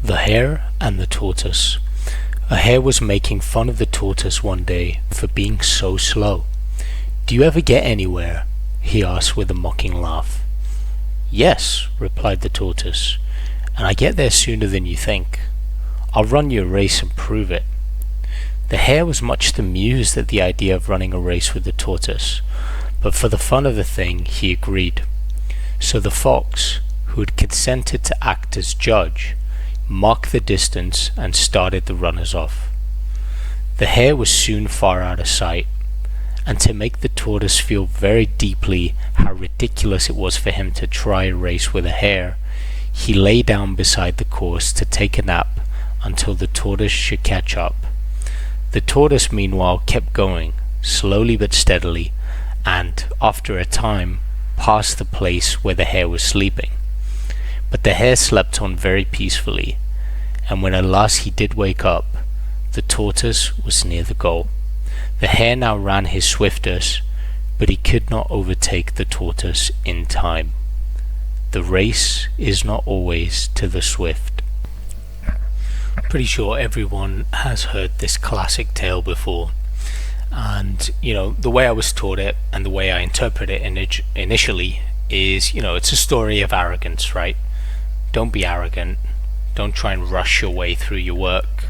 The Hare and the Tortoise. A hare was making fun of the tortoise one day for being so slow. "Do you ever get anywhere?" he asked with a mocking laugh. "Yes," replied the tortoise, "and I get there sooner than you think. I'll run you a race and prove it." The hare was much amused at the idea of running a race with the tortoise, but for the fun of the thing he agreed. So the fox, who had consented to act as judge, marked the distance and started the runners off. The hare was soon far out of sight, and to make the tortoise feel very deeply how ridiculous it was for him to try a race with a hare, he lay down beside the course to take a nap until the tortoise should catch up. The tortoise meanwhile kept going, slowly but steadily, and, after a time, passed the place where the hare was sleeping. But the hare slept on very peacefully, and when at last he did wake up, the tortoise was near the goal. The hare now ran his swiftest, but he could not overtake the tortoise in time. The race is not always to the swift. Pretty sure everyone has heard this classic tale before, and the way I was taught it and the way I interpret it initially is it's a story of arrogance, right? Don't be arrogant. Don't try and rush your way through your work.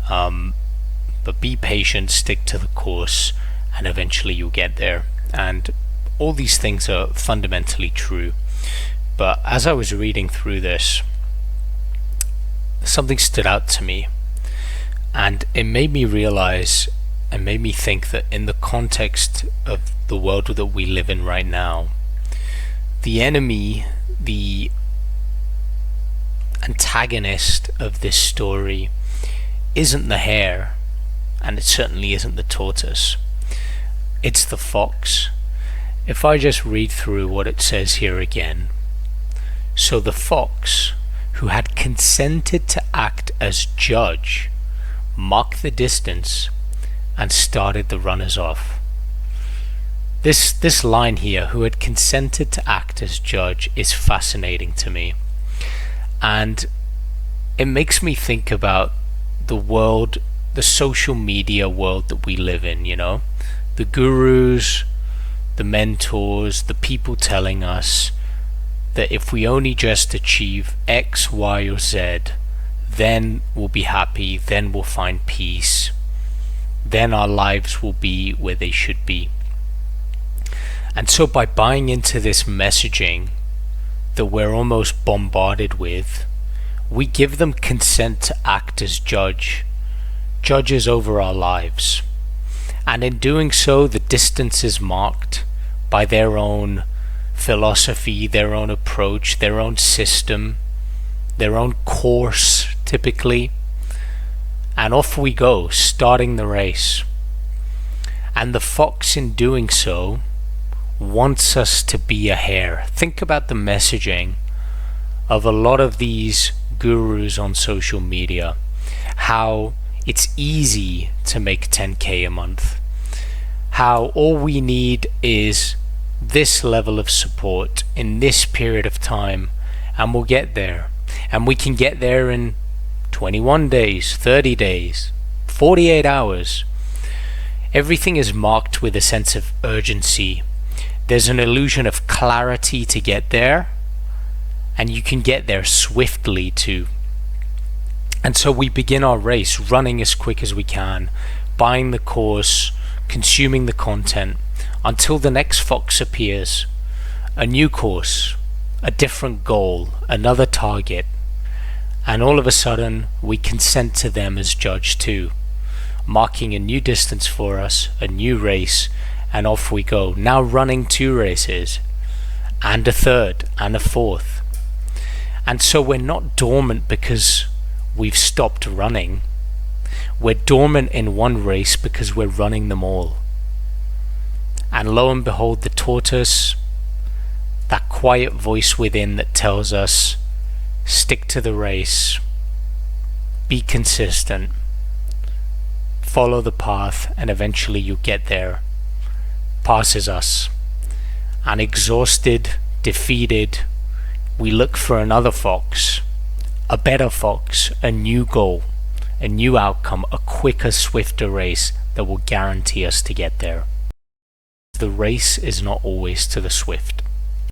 But be patient, stick to the course, and eventually you'll get there. And all these things are fundamentally true. But as I was reading through this, something stood out to me. And it made me realize and made me think that in the context of the world that we live in right now, the enemy, the antagonist of this story isn't the hare, and it certainly isn't the tortoise. It's the fox. If I just read through what it says here again. So the fox, who had consented to act as judge, marked the distance and started the runners off. This line here, who had consented to act as judge, is fascinating to me. And it makes me think about the world, the social media world that we live in, the gurus, the mentors, the people telling us that if we only just achieve X, Y, or Z, then we'll be happy, then we'll find peace, then our lives will be where they should be. And so by buying into this messaging that we're almost bombarded with, we give them consent to act as judges over our lives. And in doing so, the distance is marked by their own philosophy, their own approach, their own system, their own course, typically. And off we go, starting the race. And the fox, in doing so, wants us to be a hare. Think about the messaging of a lot of these gurus on social media, how it's easy to make 10k a month, how all we need is this level of support in this period of time and we'll get there, and we can get there in 21 days, 30 days, 48 hours. Everything is marked with a sense of urgency. There's an illusion of clarity to get there, and you can get there swiftly too. And so we begin our race running as quick as we can, buying the course, consuming the content, until the next fox appears. A new course, a different goal, another target, and all of a sudden we consent to them as judge too, marking a new distance for us, a new race, and off we go, now running 2 races, and a third, and a fourth. And so we're not dormant because we've stopped running. We're dormant in one race because we're running them all. And lo and behold, the tortoise, that quiet voice within that tells us, stick to the race, be consistent, follow the path, and eventually you'll get there, passes us. And exhausted, defeated, we look for another fox, A better fox, a new goal, a new outcome, a quicker, swifter race that will guarantee us to get there. The race is not always to the swift.